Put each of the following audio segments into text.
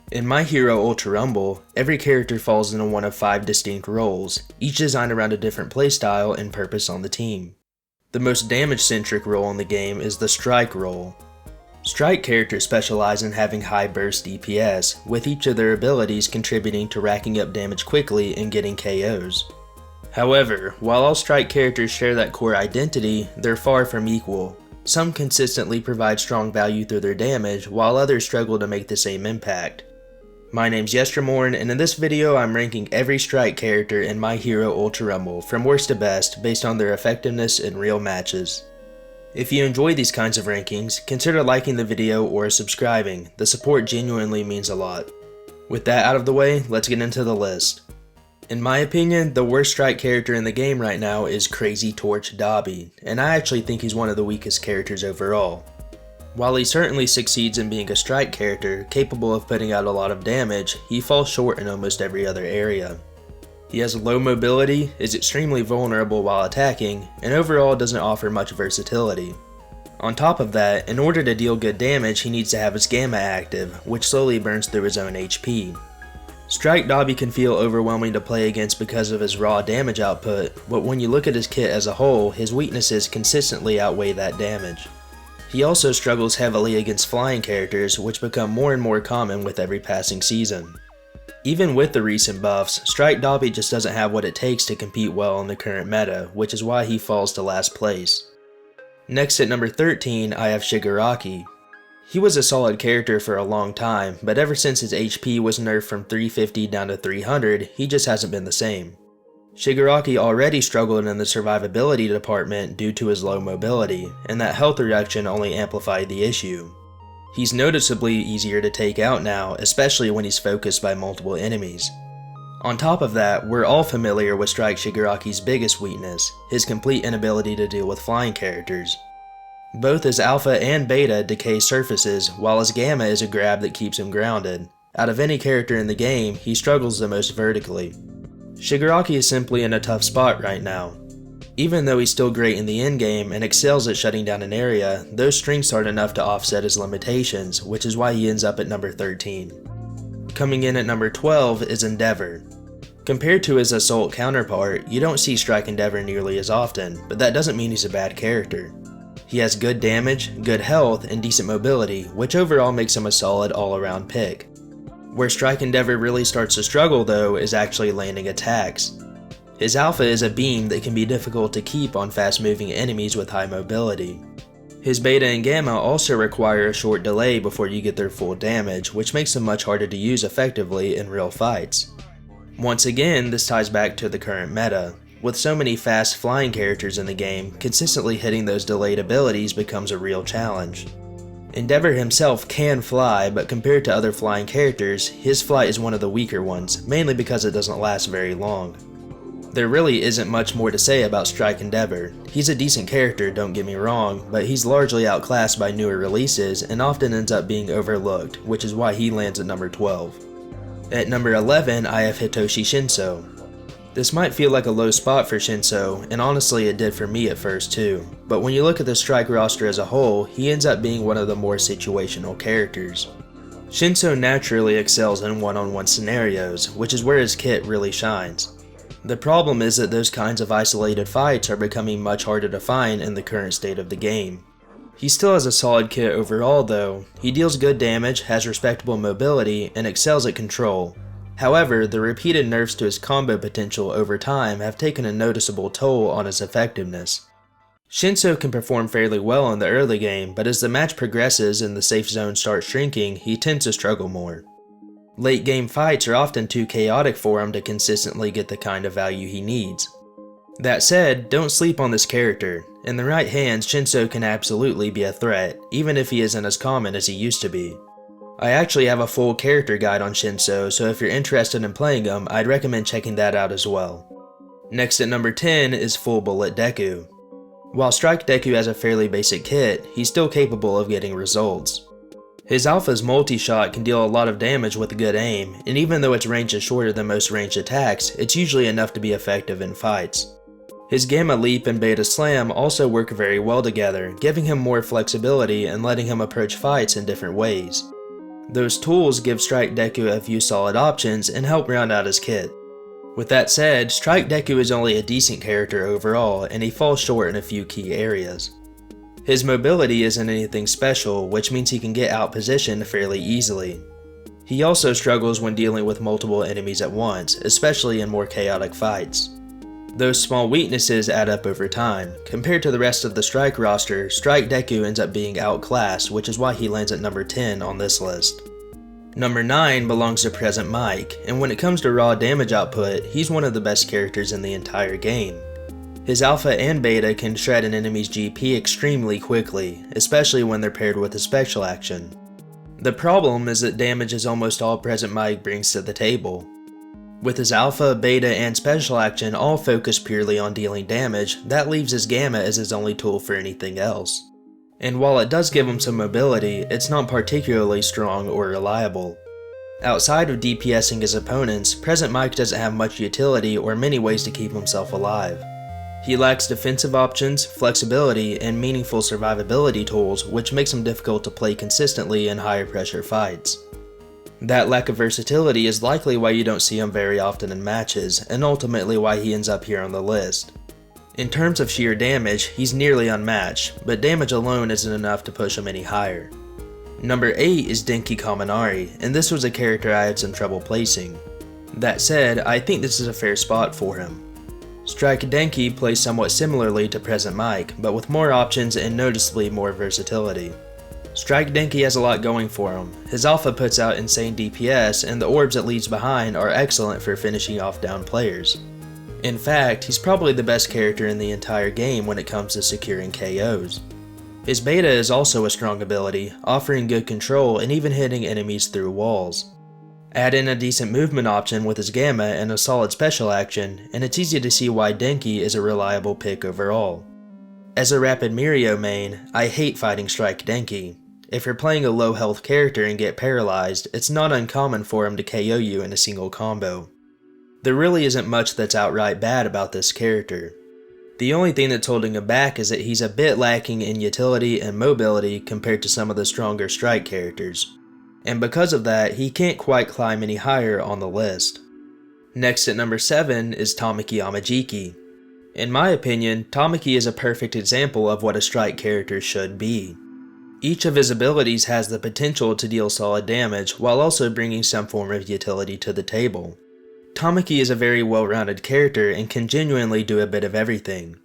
In My Hero Ultra Rumble, every character falls into one of 5 distinct roles, each designed around a different playstyle and purpose on the team. The most damage-centric role in the game is the Strike role. Strike characters specialize in having high burst DPS, with each of their abilities contributing to racking up damage quickly and getting KOs. However, while all Strike characters share that core identity, they're far from equal. Some consistently provide strong value through their damage, while others struggle to make the same impact. My name's Yestermorn, and in this video I'm ranking every Strike character in My Hero Ultra Rumble from worst to best based on their effectiveness in real matches. If you enjoy these kinds of rankings, consider liking the video or subscribing. The support genuinely means a lot. With that out of the way, let's get into the list. In my opinion, the worst Strike character in the game right now is Crazy Torch Dabi, and I actually think he's one of the weakest characters overall. While he certainly succeeds in being a Strike character, capable of putting out a lot of damage, he falls short in almost every other area. He has low mobility, is extremely vulnerable while attacking, and overall doesn't offer much versatility. On top of that, in order to deal good damage, he needs to have his Gamma active, which slowly burns through his own HP. Strike Dabi can feel overwhelming to play against because of his raw damage output, but when you look at his kit as a whole, his weaknesses consistently outweigh that damage. He also struggles heavily against flying characters, which become more and more common with every passing season. Even with the recent buffs, Strike Dabi just doesn't have what it takes to compete well in the current meta, which is why he falls to last place. Next at number 13, I have Shigaraki. He was a solid character for a long time, but ever since his HP was nerfed from 350 down to 300, he just hasn't been the same. Shigaraki already struggled in the survivability department due to his low mobility, and that health reduction only amplified the issue. He's noticeably easier to take out now, especially when he's focused by multiple enemies. On top of that, we're all familiar with Strike Shigaraki's biggest weakness, his complete inability to deal with flying characters. Both his Alpha and Beta decay surfaces, while his Gamma is a grab that keeps him grounded. Out of any character in the game, he struggles the most vertically. Shigaraki is simply in a tough spot right now. Even though he's still great in the endgame and excels at shutting down an area, those strengths aren't enough to offset his limitations, which is why he ends up at number 13. Coming in at number 12 is Endeavor. Compared to his Assault counterpart, you don't see Strike Endeavor nearly as often, but that doesn't mean he's a bad character. He has good damage, good health, and decent mobility, which overall makes him a solid all-around pick. Where Strike Endeavor really starts to struggle though is actually landing attacks. His Alpha is a beam that can be difficult to keep on fast-moving enemies with high mobility. His Beta and Gamma also require a short delay before you get their full damage, which makes them much harder to use effectively in real fights. Once again, this ties back to the current meta. With so many fast flying characters in the game, consistently hitting those delayed abilities becomes a real challenge. Endeavor himself can fly, but compared to other flying characters, his flight is one of the weaker ones, mainly because it doesn't last very long. There really isn't much more to say about Strike Endeavor. He's a decent character, don't get me wrong, but he's largely outclassed by newer releases and often ends up being overlooked, which is why he lands at number 12. At number 11, I have Hitoshi Shinso. This might feel like a low spot for Shinso, and honestly it did for me at first too, but when you look at the Strike roster as a whole, he ends up being one of the more situational characters. Shinso naturally excels in one-on-one scenarios, which is where his kit really shines. The problem is that those kinds of isolated fights are becoming much harder to find in the current state of the game. He still has a solid kit overall though. He deals good damage, has respectable mobility, and excels at control. However, the repeated nerfs to his combo potential over time have taken a noticeable toll on his effectiveness. Shinso can perform fairly well in the early game, but as the match progresses and the safe zone starts shrinking, he tends to struggle more. Late game fights are often too chaotic for him to consistently get the kind of value he needs. That said, don't sleep on this character. In the right hands, Shinso can absolutely be a threat, even if he isn't as common as he used to be. I actually have a full character guide on Shinso, so if you're interested in playing him, I'd recommend checking that out as well. Next at number 10 is Full Bullet Deku. While Strike Deku has a fairly basic kit, he's still capable of getting results. His Alpha's multi-shot can deal a lot of damage with good aim, and even though its range is shorter than most ranged attacks, it's usually enough to be effective in fights. His Gamma Leap and Beta Slam also work very well together, giving him more flexibility and letting him approach fights in different ways. Those tools give Strike Deku a few solid options and help round out his kit. With that said, Strike Deku is only a decent character overall, and he falls short in a few key areas. His mobility isn't anything special, which means he can get outpositioned fairly easily. He also struggles when dealing with multiple enemies at once, especially in more chaotic fights. Those small weaknesses add up over time. Compared to the rest of the Strike roster, Strike Deku ends up being outclassed, which is why he lands at number 10 on this list. Number 9 belongs to Present Mike, and when it comes to raw damage output, he's one of the best characters in the entire game. His alpha and beta can shred an enemy's GP extremely quickly, especially when they're paired with a special action. The problem is that damage is almost all Present Mike brings to the table. With his alpha, beta, and special action all focused purely on dealing damage, that leaves his gamma as his only tool for anything else. And while it does give him some mobility, it's not particularly strong or reliable. Outside of DPSing his opponents, Present Mike doesn't have much utility or many ways to keep himself alive. He lacks defensive options, flexibility, and meaningful survivability tools, which makes him difficult to play consistently in higher pressure fights. That lack of versatility is likely why you don't see him very often in matches, and ultimately why he ends up here on the list. In terms of sheer damage, he's nearly unmatched, but damage alone isn't enough to push him any higher. Number 8 is Denki Kaminari, and this was a character I had some trouble placing. That said, I think this is a fair spot for him. Strike Denki plays somewhat similarly to Present Mike, but with more options and noticeably more versatility. Strike Denki has a lot going for him. His alpha puts out insane DPS, and the orbs it leaves behind are excellent for finishing off down players. In fact, he's probably the best character in the entire game when it comes to securing KOs. His beta is also a strong ability, offering good control and even hitting enemies through walls. Add in a decent movement option with his gamma and a solid special action, and it's easy to see why Denki is a reliable pick overall. As a Rapid Mirio main, I hate fighting Strike Denki. If you're playing a low health character and get paralyzed, it's not uncommon for him to KO you in a single combo. There really isn't much that's outright bad about this character. The only thing that's holding him back is that he's a bit lacking in utility and mobility compared to some of the stronger Strike characters. And because of that, he can't quite climb any higher on the list. Next at number 7 is Tamaki Amajiki. In my opinion, Tamaki is a perfect example of what a Strike character should be. Each of his abilities has the potential to deal solid damage while also bringing some form of utility to the table. Tamaki is a very well-rounded character and can genuinely do a bit of everything.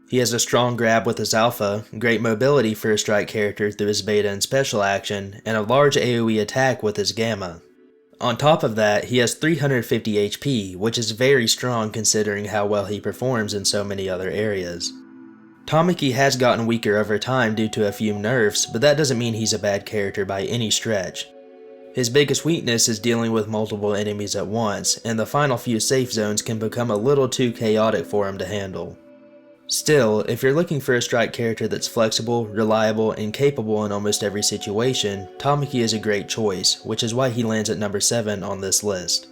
He has a strong grab with his alpha, great mobility for a Strike character through his beta and special action, and a large AoE attack with his gamma. On top of that, he has 350 HP, which is very strong considering how well he performs in so many other areas. Tamaki has gotten weaker over time due to a few nerfs, but that doesn't mean he's a bad character by any stretch. His biggest weakness is dealing with multiple enemies at once, and the final few safe zones can become a little too chaotic for him to handle. Still, if you're looking for a Strike character that's flexible, reliable, and capable in almost every situation, Tamaki is a great choice, which is why he lands at number 7 on this list.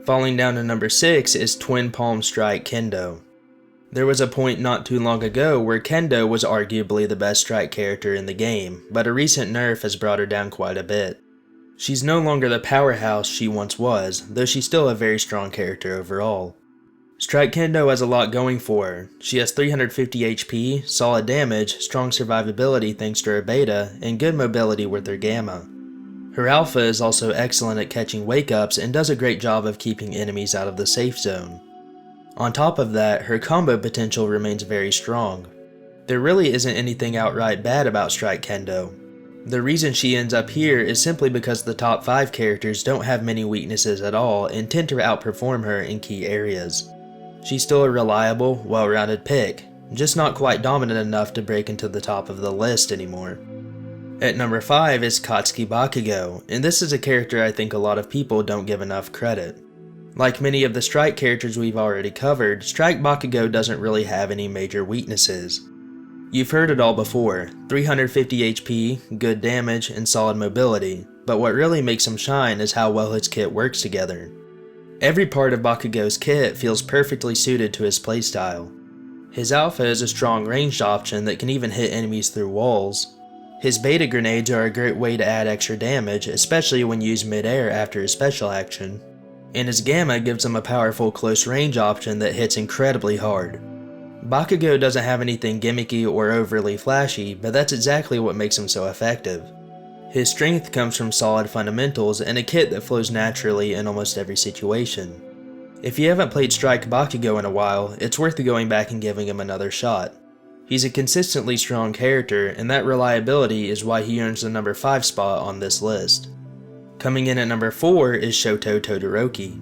Falling down to number 6 is Twin Palm Strike Kendo. There was a point not too long ago where Kendo was arguably the best Strike character in the game, but a recent nerf has brought her down quite a bit. She's no longer the powerhouse she once was, though she's still a very strong character overall. Strike Kendo has a lot going for her. She has 350 HP, solid damage, strong survivability thanks to her beta, and good mobility with her gamma. Her alpha is also excellent at catching wake-ups and does a great job of keeping enemies out of the safe zone. On top of that, her combo potential remains very strong. There really isn't anything outright bad about Strike Kendo. The reason she ends up here is simply because the top 5 characters don't have many weaknesses at all and tend to outperform her in key areas. She's still a reliable, well-rounded pick, just not quite dominant enough to break into the top of the list anymore. At number 5 is Katsuki Bakugo, and this is a character I think a lot of people don't give enough credit. Like many of the Strike characters we've already covered, Strike Bakugo doesn't really have any major weaknesses. You've heard it all before, 350 HP, good damage, and solid mobility, but what really makes him shine is how well his kit works together. Every part of Bakugo's kit feels perfectly suited to his playstyle. His alpha is a strong ranged option that can even hit enemies through walls. His beta grenades are a great way to add extra damage, especially when used mid-air after his special action. And his gamma gives him a powerful close range option that hits incredibly hard. Bakugo doesn't have anything gimmicky or overly flashy, but that's exactly what makes him so effective. His strength comes from solid fundamentals and a kit that flows naturally in almost every situation. If you haven't played Strike Bakugo in a while, it's worth going back and giving him another shot. He's a consistently strong character, and that reliability is why he earns the number 5 spot on this list. Coming in at number 4 is Shoto Todoroki.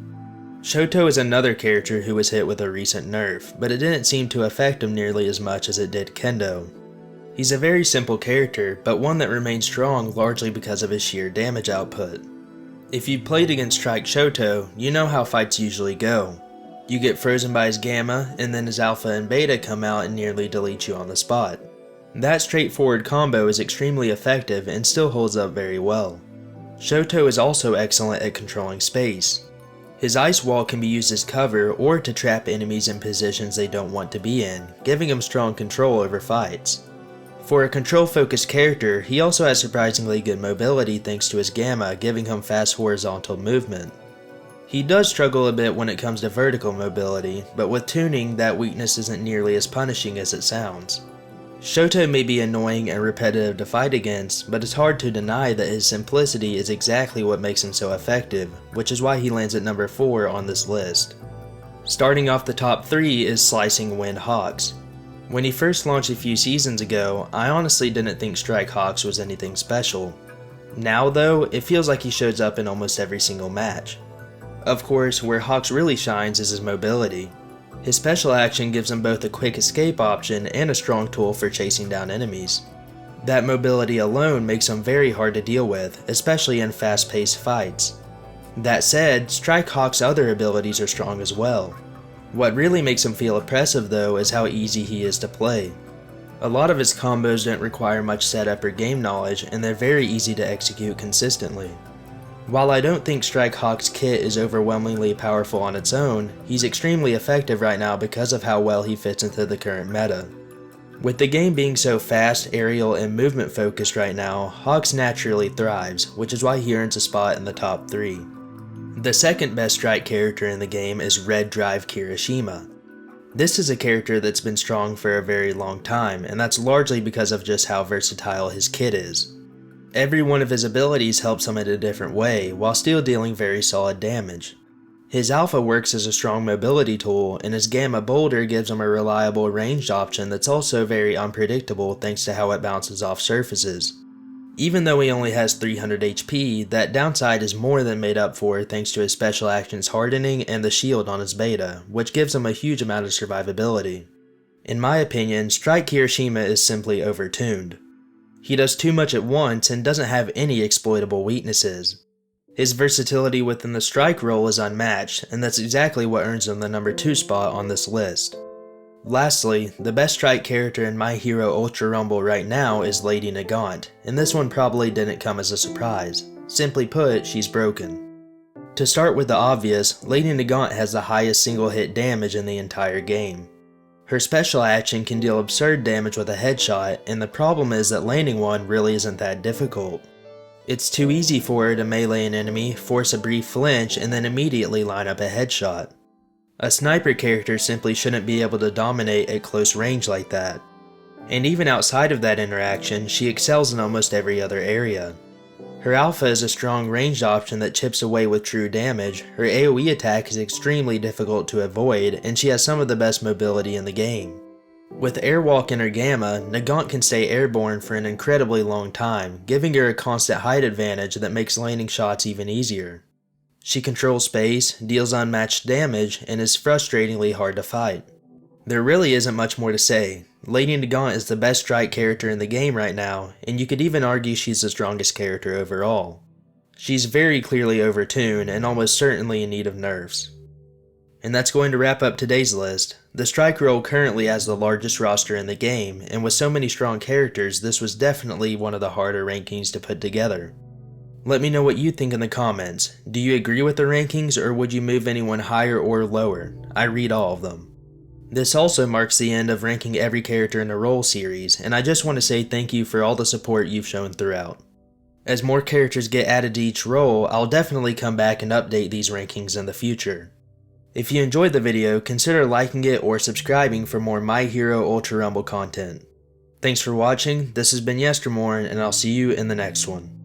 Shoto is another character who was hit with a recent nerf, but it didn't seem to affect him nearly as much as it did Kendo. He's a very simple character, but one that remains strong largely because of his sheer damage output. If you've played against Strike Shoto, you know how fights usually go. You get frozen by his gamma, and then his alpha and beta come out and nearly delete you on the spot. That straightforward combo is extremely effective and still holds up very well. Shoto is also excellent at controlling space. His ice wall can be used as cover or to trap enemies in positions they don't want to be in, giving him strong control over fights. For a control-focused character, he also has surprisingly good mobility thanks to his gamma giving him fast horizontal movement. He does struggle a bit when it comes to vertical mobility, but with tuning, that weakness isn't nearly as punishing as it sounds. Shoto may be annoying and repetitive to fight against, but it's hard to deny that his simplicity is exactly what makes him so effective, which is why he lands at number 4 on this list. Starting off the top 3 is Slicing Wind Hawks. When he first launched a few seasons ago, I honestly didn't think Strike Hawks was anything special. Now though, it feels like he shows up in almost every single match. Of course, where Hawks really shines is his mobility. His special action gives him both a quick escape option and a strong tool for chasing down enemies. That mobility alone makes him very hard to deal with, especially in fast-paced fights. That said, Strike Hawk's other abilities are strong as well. What really makes him feel oppressive though is how easy he is to play. A lot of his combos don't require much setup or game knowledge, and they're very easy to execute consistently. While I don't think Strike Hawk's kit is overwhelmingly powerful on its own, he's extremely effective right now because of how well he fits into the current meta. With the game being so fast, aerial, and movement focused right now, Hawks naturally thrives, which is why he earns a spot in the top 3. The second best Strike character in the game is Red Drive Kirishima. This is a character that's been strong for a very long time, and that's largely because of just how versatile his kit is. Every one of his abilities helps him in a different way, while still dealing very solid damage. His alpha works as a strong mobility tool, and his gamma boulder gives him a reliable ranged option that's also very unpredictable thanks to how it bounces off surfaces. Even though he only has 300 HP, that downside is more than made up for thanks to his special actions hardening and the shield on his beta, which gives him a huge amount of survivability. In my opinion, Strike Kirishima is simply overtuned. He does too much at once and doesn't have any exploitable weaknesses. His versatility within the strike role is unmatched, and that's exactly what earns him the number 2 spot on this list. Lastly, the best strike character in My Hero Ultra Rumble right now is Lady Nagant, and this one probably didn't come as a surprise. Simply put, she's broken. To start with the obvious, Lady Nagant has the highest single hit damage in the entire game. Her special action can deal absurd damage with a headshot, and the problem is that landing one really isn't that difficult. It's too easy for her to melee an enemy, force a brief flinch, and then immediately line up a headshot. A sniper character simply shouldn't be able to dominate at close range like that. And even outside of that interaction, she excels in almost every other area. Her alpha is a strong ranged option that chips away with true damage, her AoE attack is extremely difficult to avoid, and she has some of the best mobility in the game. With Airwalk in her gamma, Nagant can stay airborne for an incredibly long time, giving her a constant height advantage that makes landing shots even easier. She controls space, deals unmatched damage, and is frustratingly hard to fight. There really isn't much more to say. Lady Nagant is the best strike character in the game right now, and you could even argue she's the strongest character overall. She's very clearly overtuned and almost certainly in need of nerfs. And that's going to wrap up today's list. The strike role currently has the largest roster in the game, and with so many strong characters, this was definitely one of the harder rankings to put together. Let me know what you think in the comments. Do you agree with the rankings, or would you move anyone higher or lower? I read all of them. This also marks the end of ranking every character in the role series, and I just want to say thank you for all the support you've shown throughout. As more characters get added to each role, I'll definitely come back and update these rankings in the future. If you enjoyed the video, consider liking it or subscribing for more My Hero Ultra Rumble content. Thanks for watching, this has been Yestermorn, and I'll see you in the next one.